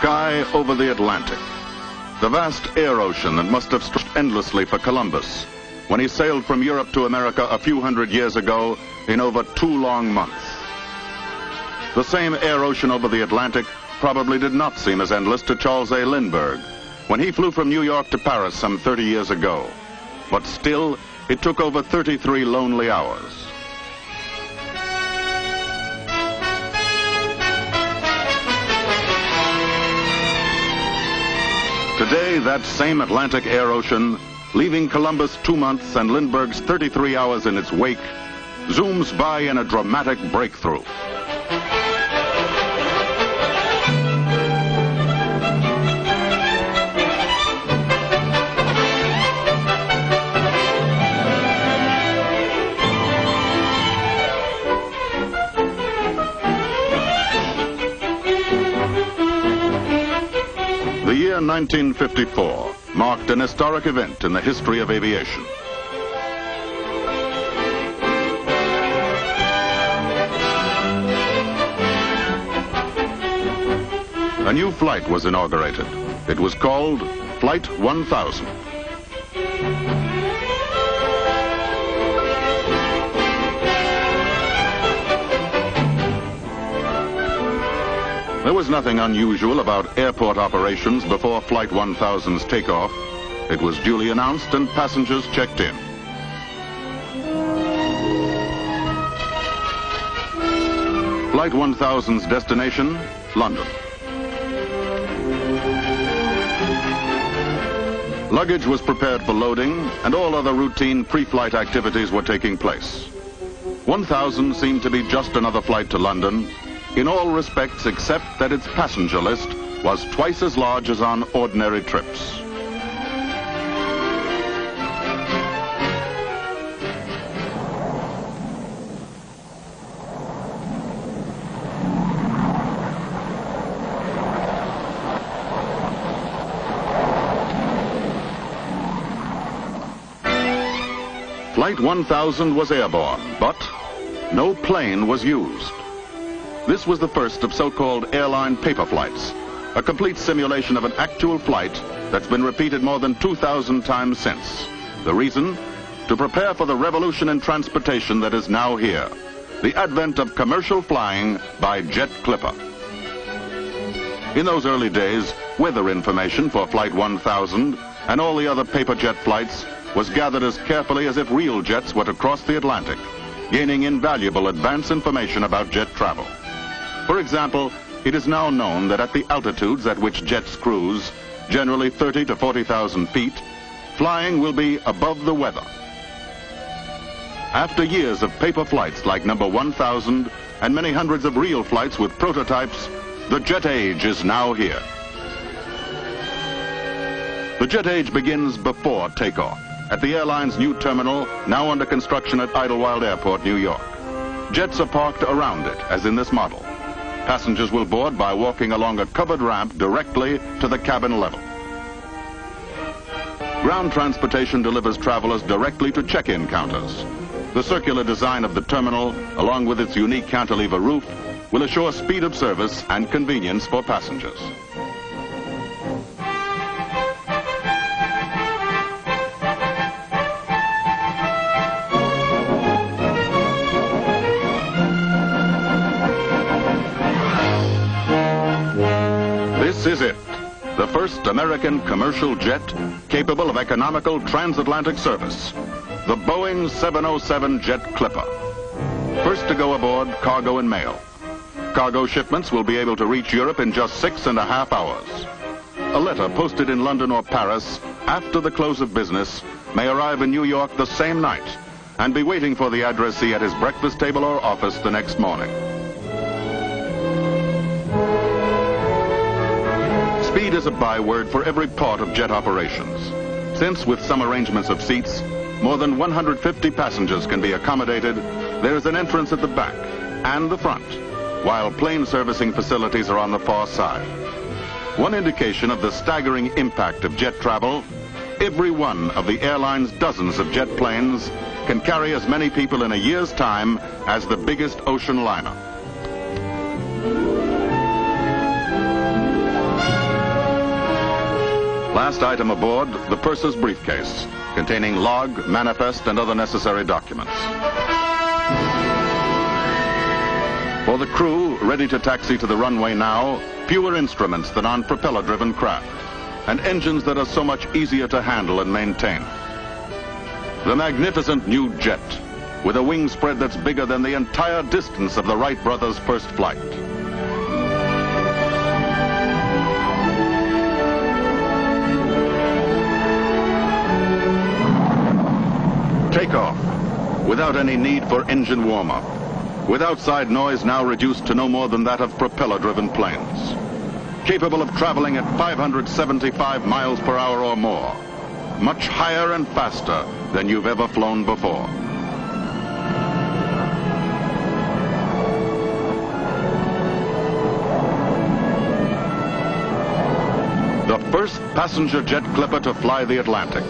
sky over the Atlantic. The vast air ocean that must have stretched endlessly for Columbus when he sailed from Europe to America a few hundred years ago in over 2 long months. The same air ocean over the Atlantic probably did not seem as endless to Charles A. Lindbergh when he flew from New York to Paris some 30 years ago. But still, it took over 33 lonely hours. Today, that same Atlantic air ocean, leaving Columbus 2 months and Lindbergh's 33 hours in its wake, zooms by in a dramatic breakthrough. The year 1954 marked an historic event in the history of aviation. A new flight was inaugurated. It was called Flight 1000. There was nothing unusual about airport operations before Flight 1000's takeoff. It was duly announced and passengers checked in. Flight 1000's destination, London. Luggage was prepared for loading, and all other routine pre-flight activities were taking place. 1000 seemed to be just another flight to London, in all respects except that its passenger list was twice as large as on ordinary trips. Flight 1000 was airborne, but no plane was used. This was the first of so-called airline paper flights, a complete simulation of an actual flight that's been repeated more than 2,000 times since. The reason? To prepare for the revolution in transportation that is now here, the advent of commercial flying by jet clipper. In those early days, weather information for Flight 1000 and all the other paper jet flights was gathered as carefully as if real jets were to cross the Atlantic, gaining invaluable advance information about jet travel. For example, it is now known that at the altitudes at which jets cruise, generally 30 to 40,000 feet, flying will be above the weather. After years of paper flights like number 1000 and many hundreds of real flights with prototypes, the jet age is now here. The jet age begins before takeoff at the airline's new terminal, now under construction at Idlewild Airport, New York. Jets are parked around it, as in this model. Passengers will board by walking along a covered ramp directly to the cabin level. Ground transportation delivers travelers directly to check-in counters. The circular design of the terminal, along with its unique cantilever roof, will assure speed of service and convenience for passengers. This is it, the first American commercial jet capable of economical transatlantic service, the Boeing 707 Jet Clipper. First to go aboard, cargo and mail. Cargo shipments will be able to reach Europe in just 6.5 hours. A letter posted in London or Paris after the close of business may arrive in New York the same night and be waiting for the addressee at his breakfast table or office the next morning. Speed is a byword for every part of jet operations, since with some arrangements of seats, more than 150 passengers can be accommodated. There is an entrance at the back and the front, while plane servicing facilities are on the far side. One indication of the staggering impact of jet travel, every one of the airline's dozens of jet planes can carry as many people in a year's time as the biggest ocean liner. last item aboard, the purser's briefcase, containing log, manifest, and other necessary documents. For the crew, ready to taxi to the runway now, fewer instruments than on propeller-driven craft, and engines that are so much easier to handle and maintain. The magnificent new jet, with a wing spread that's bigger than the entire distance of the Wright brothers' first flight. Takeoff, without any need for engine warm-up, with outside noise now reduced to no more than that of propeller-driven planes, capable of traveling at 575 miles per hour or more, much higher and faster than you've ever flown before. The first passenger jet clipper to fly the Atlantic.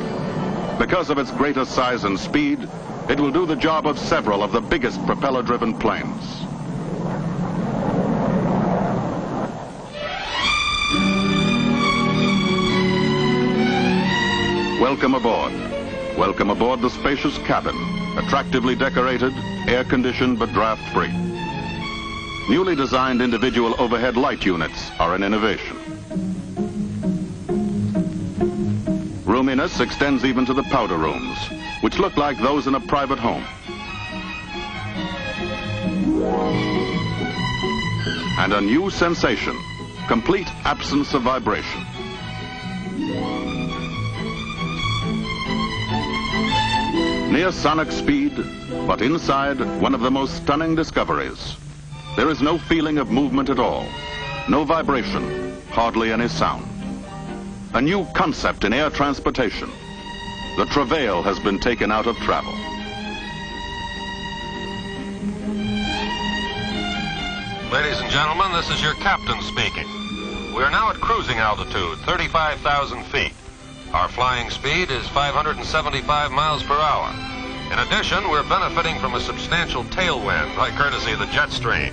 Because of its greater size and speed, it will do the job of several of the biggest propeller-driven planes. Welcome aboard. Welcome aboard the spacious cabin, attractively decorated, air-conditioned but draft-free. Newly designed individual overhead light units are an innovation. Roominess extends even to the powder rooms, which look like those in a private home. And a new sensation, complete absence of vibration. Near sonic speed, but inside one of the most stunning discoveries. There is no feeling of movement at all, no vibration, hardly any sound. A new concept in air transportation. The travail has been taken out of travel. Ladies and gentlemen, this is your captain speaking. We are now at cruising altitude, 35,000 feet. Our flying speed is 575 miles per hour. In addition, we're benefiting from a substantial tailwind by courtesy of the jet stream.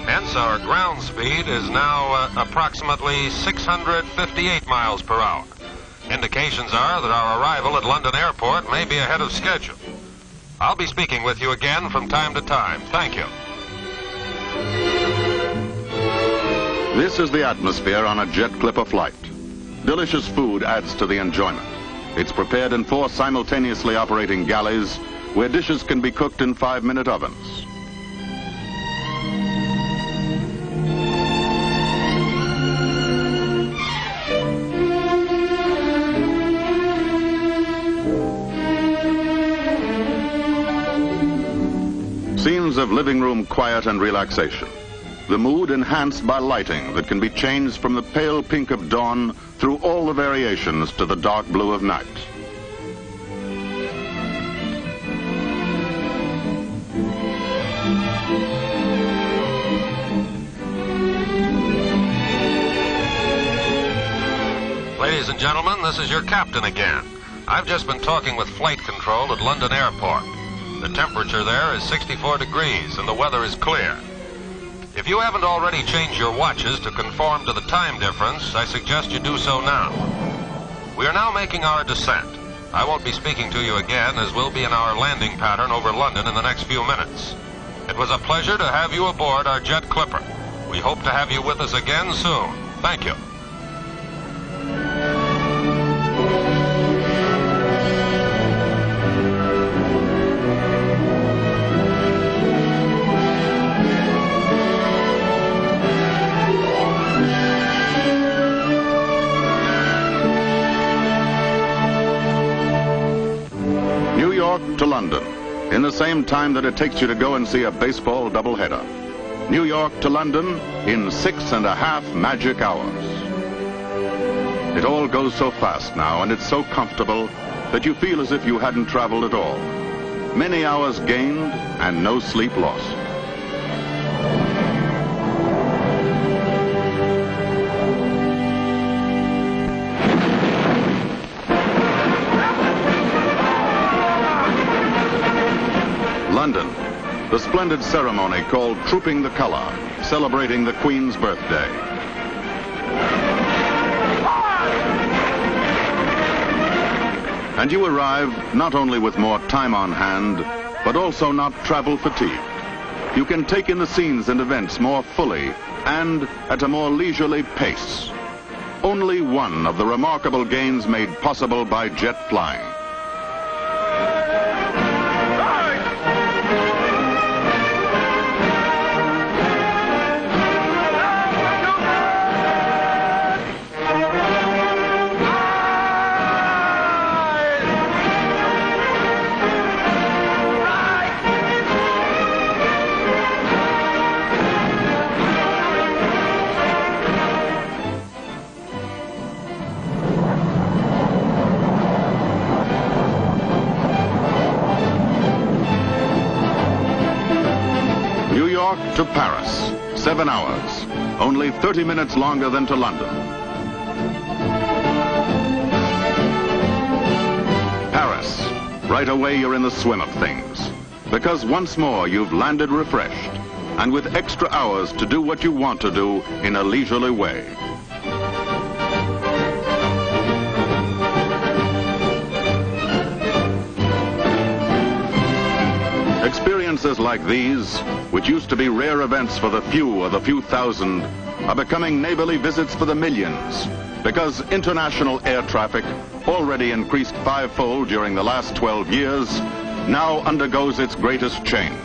Hence, our ground speed is now approximately 658 miles per hour. Indications are that our arrival at London Airport may be ahead of schedule. I'll be speaking with you again from time to time. Thank you. This is the atmosphere on a jet clipper flight. Delicious food adds to the enjoyment. It's prepared in 4 simultaneously operating galleys where dishes can be cooked in 5-minute ovens. Scenes of living room quiet and relaxation. The mood enhanced by lighting that can be changed from the pale pink of dawn through all the variations to the dark blue of night. Ladies and gentlemen, this is your captain again. I've just been talking with flight control at London Airport. The temperature there is 64 degrees and the weather is clear. If you haven't already changed your watches to conform to the time difference, I suggest you do so now. We are now making our descent. I won't be speaking to you again, as we'll be in our landing pattern over London in the next few minutes. It was a pleasure to have you aboard our jet clipper. We hope to have you with us again soon. Thank you. To London, in the same time that it takes you to go and see a baseball doubleheader. New York to London in 6.5 magic hours. It all goes so fast now, and it's so comfortable that you feel as if you hadn't traveled at all. Many hours gained and no sleep lost. London, the splendid ceremony called Trooping the Colour, celebrating the Queen's birthday. And you arrive not only with more time on hand, but also not travel fatigued. You can take in the scenes and events more fully and at a more leisurely pace. Only one of the remarkable gains made possible by jet flying. New York to Paris, 7 hours, only 30 minutes longer than to London. Paris, right away you're in the swim of things, because once more you've landed refreshed and with extra hours to do what you want to do in a leisurely way. Experiences like these, which used to be rare events for the few or the few thousand, are becoming neighborly visits for the millions, because international air traffic, already increased fivefold during the last 12 years, now undergoes its greatest change.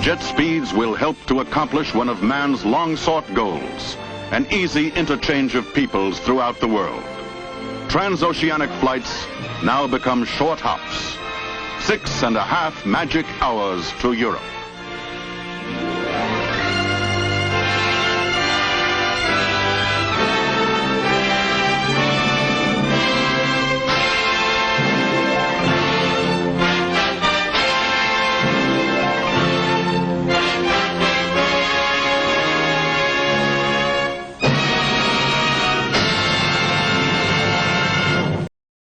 Jet speeds will help to accomplish one of man's long-sought goals, an easy interchange of peoples throughout the world. Transoceanic flights now become short hops, 6.5 magic hours to Europe.